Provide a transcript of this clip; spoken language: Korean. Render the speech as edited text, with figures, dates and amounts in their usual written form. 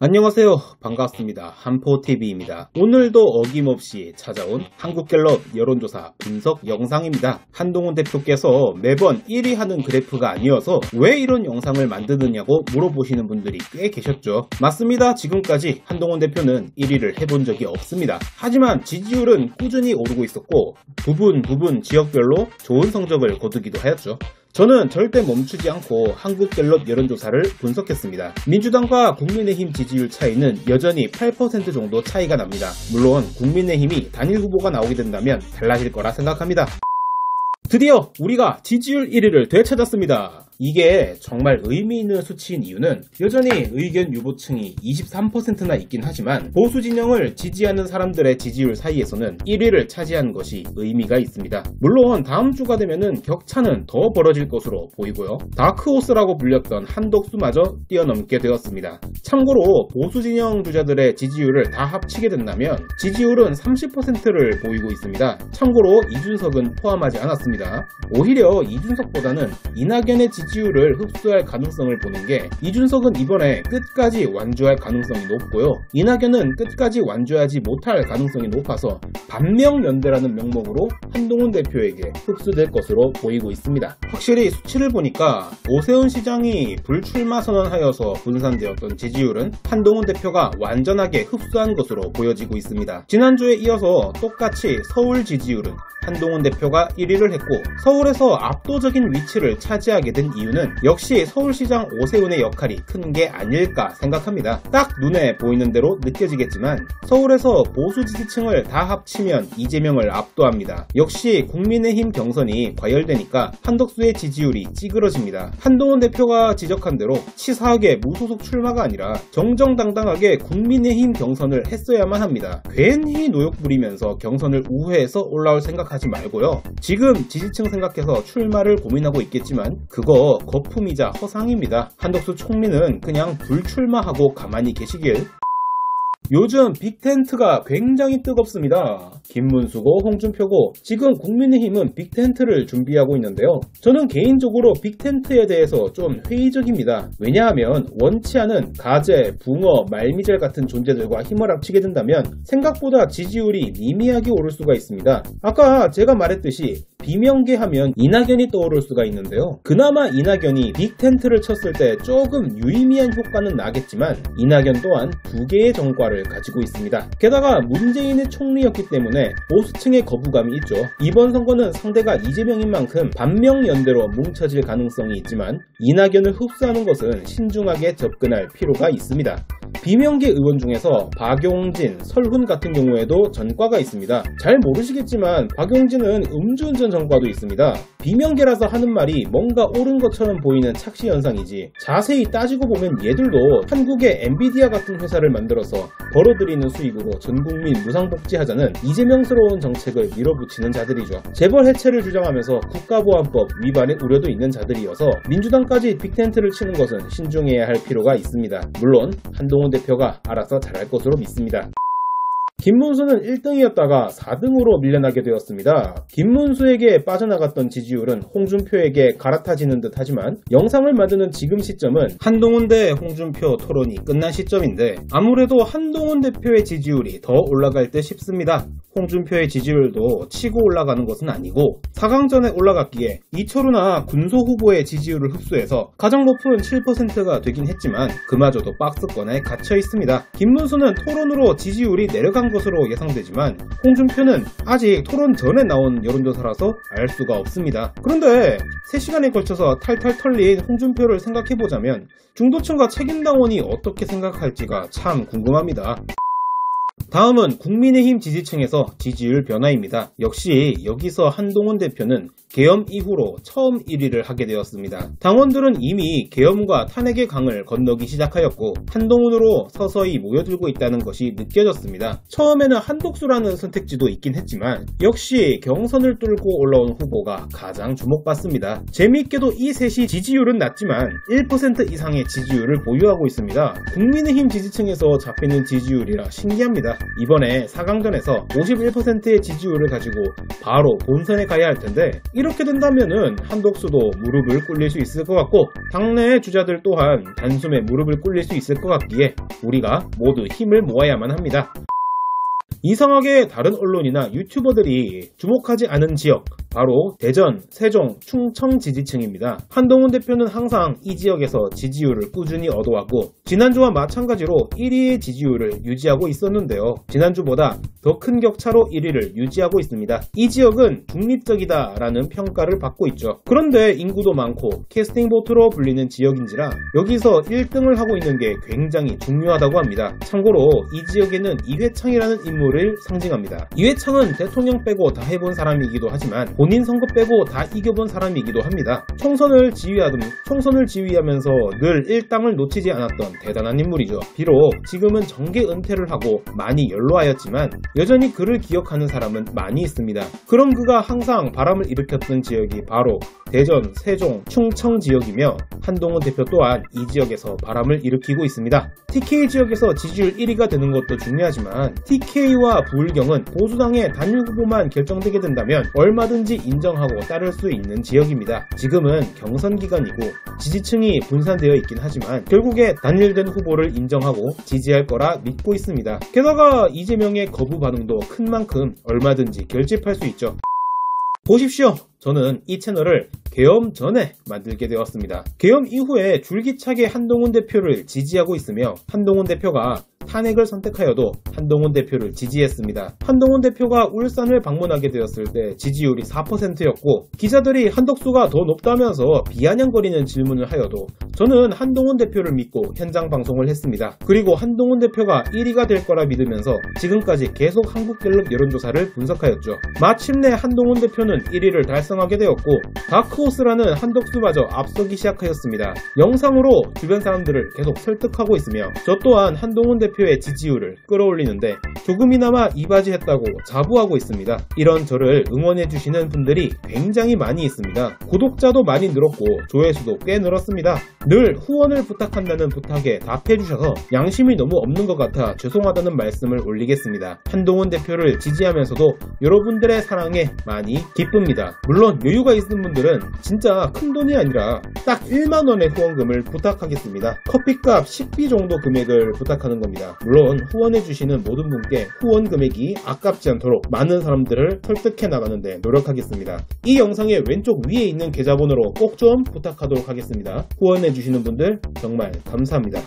안녕하세요. 반갑습니다. 한포TV입니다. 오늘도 어김없이 찾아온 한국갤럽 여론조사 분석 영상입니다. 한동훈 대표께서 매번 1위 하는 그래프가 아니어서 왜 이런 영상을 만드느냐고 물어보시는 분들이 꽤 계셨죠. 맞습니다. 지금까지 한동훈 대표는 1위를 해본 적이 없습니다. 하지만 지지율은 꾸준히 오르고 있었고 부분 지역별로 좋은 성적을 거두기도 하였죠. 저는 절대 멈추지 않고 한국갤럽 여론조사를 분석했습니다. 민주당과 국민의힘 지지율 차이는 여전히 8% 정도 차이가 납니다. 물론 국민의힘이 단일 후보가 나오게 된다면 달라질 거라 생각합니다. 드디어 우리가 지지율 1위를 되찾았습니다. 이게 정말 의미 있는 수치인 이유는 여전히 의견 유보층이 23%나 있긴 하지만 보수 진영을 지지하는 사람들의 지지율 사이에서는 1위를 차지한 것이 의미가 있습니다. 물론 다음 주가 되면은 격차는 더 벌어질 것으로 보이고요. 다크호스라고 불렸던 한덕수마저 뛰어넘게 되었습니다. 참고로 보수 진영 주자들의 지지율을 다 합치게 된다면 지지율은 30%를 보이고 있습니다. 참고로 이준석은 포함하지 않았습니다. 오히려 이준석보다는 이낙연의 지지율을 흡수할 가능성을 보는 게 이준석은 이번에 끝까지 완주할 가능성이 높고요. 이낙연은 끝까지 완주하지 못할 가능성이 높아서 반명연대라는 명목으로 한동훈 대표에게 흡수될 것으로 보이고 있습니다. 확실히 수치를 보니까 오세훈 시장이 불출마 선언하여서 분산되었던 지지율은 한동훈 대표가 완전하게 흡수한 것으로 보여지고 있습니다. 지난주에 이어서 똑같이 서울 지지율은 한동훈 대표가 1위를 했고 서울에서 압도적인 위치를 차지하게 된 이유는 역시 서울시장 오세훈의 역할이 큰 게 아닐까 생각합니다. 딱 눈에 보이는 대로 느껴지겠지만 서울에서 보수 지지층을 다 합치면 이재명을 압도합니다. 역시 국민의힘 경선이 과열되니까 한덕수의 지지율이 찌그러집니다. 한동훈 대표가 지적한 대로 치사하게 무소속 출마가 아니라 정정당당하게 국민의힘 경선을 했어야만 합니다. 괜히 노욕 부리면서 경선을 우회해서 올라올 생각하지 말고요. 지금 지지층 생각해서 출마를 고민하고 있겠지만 그거 거품이자 허상입니다. 한덕수 총리는 그냥 불출마하고 가만히 계시길. 요즘 빅텐트가 굉장히 뜨겁습니다. 김문수고 홍준표고 지금 국민의힘은 빅텐트를 준비하고 있는데요. 저는 개인적으로 빅텐트에 대해서 좀 회의적입니다. 왜냐하면 원치 않은 가재, 붕어, 말미잘 같은 존재들과 힘을 합치게 된다면 생각보다 지지율이 미미하게 오를 수가 있습니다. 아까 제가 말했듯이 비명계 하면 이낙연이 떠오를 수가 있는데요. 그나마 이낙연이 빅텐트를 쳤을 때 조금 유의미한 효과는 나겠지만 이낙연 또한 두 개의 정과를 가지고 있습니다. 게다가 문재인의 총리였기 때문에 보수층의 거부감이 있죠. 이번 선거는 상대가 이재명인 만큼 반명연대로 뭉쳐질 가능성이 있지만 이낙연을 흡수하는 것은 신중하게 접근할 필요가 있습니다. 비명계 의원 중에서 박용진, 설훈 같은 경우에도 전과가 있습니다. 잘 모르시겠지만 박용진은 음주운전 전과도 있습니다. 비명계라서 하는 말이 뭔가 옳은 것처럼 보이는 착시 현상이지 자세히 따지고 보면 얘들도 한국의 엔비디아 같은 회사를 만들어서 벌어들이는 수익으로 전국민 무상복지하자는 이재명스러운 정책을 밀어붙이는 자들이죠. 재벌 해체를 주장하면서 국가보안법 위반의 우려도 있는 자들이어서 민주당까지 빅텐트를 치는 것은 신중해야 할 필요가 있습니다. 물론 한동훈 대표가 알아서 잘할 것으로 믿습니다. 김문수는 1등이었다가 4등으로 밀려나게 되었습니다. 김문수에게 빠져나갔던 지지율은 홍준표에게 갈아타지는 듯 하지만 영상을 만드는 지금 시점은 한동훈 대 홍준표 토론이 끝난 시점인데 아무래도 한동훈 대표의 지지율이 더 올라갈 듯 싶습니다. 홍준표의 지지율도 치고 올라가는 것은 아니고 4강전에 올라갔기에 이철우나 군소 후보의 지지율을 흡수해서 가장 높은 7%가 되긴 했지만 그마저도 박스권에 갇혀 있습니다. 김문수는 토론으로 지지율이 내려간 것으로 예상되지만 홍준표는 아직 토론 전에 나온 여론조사라서 알 수가 없습니다. 그런데 3시간에 걸쳐서 탈탈 털린 홍준표를 생각해보자면 중도층과 책임당원이 어떻게 생각할지가 참 궁금합니다. 다음은 국민의힘 지지층에서 지지율 변화입니다. 역시 여기서 한동훈 대표는 계엄 이후로 처음 1위를 하게 되었습니다. 당원들은 이미 계엄과 탄핵의 강을 건너기 시작하였고 한동훈으로 서서히 모여들고 있다는 것이 느껴졌습니다. 처음에는 한독수라는 선택지도 있긴 했지만 역시 경선을 뚫고 올라온 후보가 가장 주목받습니다. 재미있게도 이 셋이 지지율은 낮지만 1% 이상의 지지율을 보유하고 있습니다. 국민의힘 지지층에서 잡히는 지지율이라 신기합니다. 이번에 4강전에서 51%의 지지율을 가지고 바로 본선에 가야 할 텐데 이렇게 된다면은 한덕수도 무릎을 꿇릴 수 있을 것 같고 당내 주자들 또한 단숨에 무릎을 꿇릴 수 있을 것 같기에 우리가 모두 힘을 모아야만 합니다. 이상하게 다른 언론이나 유튜버들이 주목하지 않은 지역, 바로 대전, 세종, 충청 지지층입니다. 한동훈 대표는 항상 이 지역에서 지지율을 꾸준히 얻어왔고 지난주와 마찬가지로 1위의 지지율을 유지하고 있었는데요. 지난주보다 더 큰 격차로 1위를 유지하고 있습니다. 이 지역은 중립적이다라는 평가를 받고 있죠. 그런데 인구도 많고 캐스팅 보트로 불리는 지역인지라 여기서 1등을 하고 있는 게 굉장히 중요하다고 합니다. 참고로 이 지역에는 이회창이라는 인물을 상징합니다. 이회창은 대통령 빼고 다 해본 사람이기도 하지만 본인 선거 빼고 다 이겨본 사람이기도 합니다. 총선을 지휘하면서 늘 일당을 놓치지 않았던 대단한 인물이죠. 비록 지금은 정계 은퇴를 하고 많이 연로하였지만 여전히 그를 기억하는 사람은 많이 있습니다. 그럼 그가 항상 바람을 일으켰던 지역이 바로 대전, 세종, 충청 지역이며 한동훈 대표 또한 이 지역에서 바람을 일으키고 있습니다. TK 지역에서 지지율 1위가 되는 것도 중요하지만 TK와 부울경은 보수당의 단일 후보만 결정되게 된다면 얼마든지 인정하고 따를 수 있는 지역입니다. 지금은 경선 기간이고 지지층이 분산되어 있긴 하지만 결국에 단일된 후보를 인정하고 지지할 거라 믿고 있습니다. 게다가 이재명의 거부 반응도 큰 만큼 얼마든지 결집할 수 있죠. 보십시오. 저는 이 채널을 계엄 전에 만들게 되었습니다. 계엄 이후에 줄기차게 한동훈 대표를 지지하고 있으며 한동훈 대표가 탄핵을 선택하여도 한동훈 대표를 지지했습니다. 한동훈 대표가 울산을 방문하게 되었을 때 지지율이 4%였고 기자들이 한덕수가 더 높다면서 비아냥거리는 질문을 하여도 저는 한동훈 대표를 믿고 현장 방송을 했습니다. 그리고 한동훈 대표가 1위가 될 거라 믿으면서 지금까지 계속 한국갤럽 여론조사를 분석하였죠. 마침내 한동훈 대표는 1위를 달성하게 되었고 다크호스라는 한덕수마저 앞서기 시작하였습니다. 영상으로 주변 사람들을 계속 설득하고 있으며 저 또한 한동훈 대표의 지지율을 끌어올리는데 조금이나마 이바지했다고 자부하고 있습니다. 이런 저를 응원해주시는 분들이 굉장히 많이 있습니다. 구독자도 많이 늘었고 조회수도 꽤 늘었습니다. 늘 후원을 부탁한다는 부탁에 답해주셔서 양심이 너무 없는 것 같아 죄송하다는 말씀을 올리겠습니다. 한동훈 대표를 지지하면서도 여러분들의 사랑에 많이 기쁩니다. 물론 여유가 있는 분들은 진짜 큰 돈이 아니라 딱 1만원의 후원금을 부탁하겠습니다. 커피값 10비 정도 금액을 부탁하는 겁니다. 물론 후원해주시는 모든 분께 후원 금액이 아깝지 않도록 많은 사람들을 설득해 나가는데 노력하겠습니다. 이 영상의 왼쪽 위에 있는 계좌번호로 꼭 좀 부탁하도록 하겠습니다. 후원해주시는 분들 정말 감사합니다.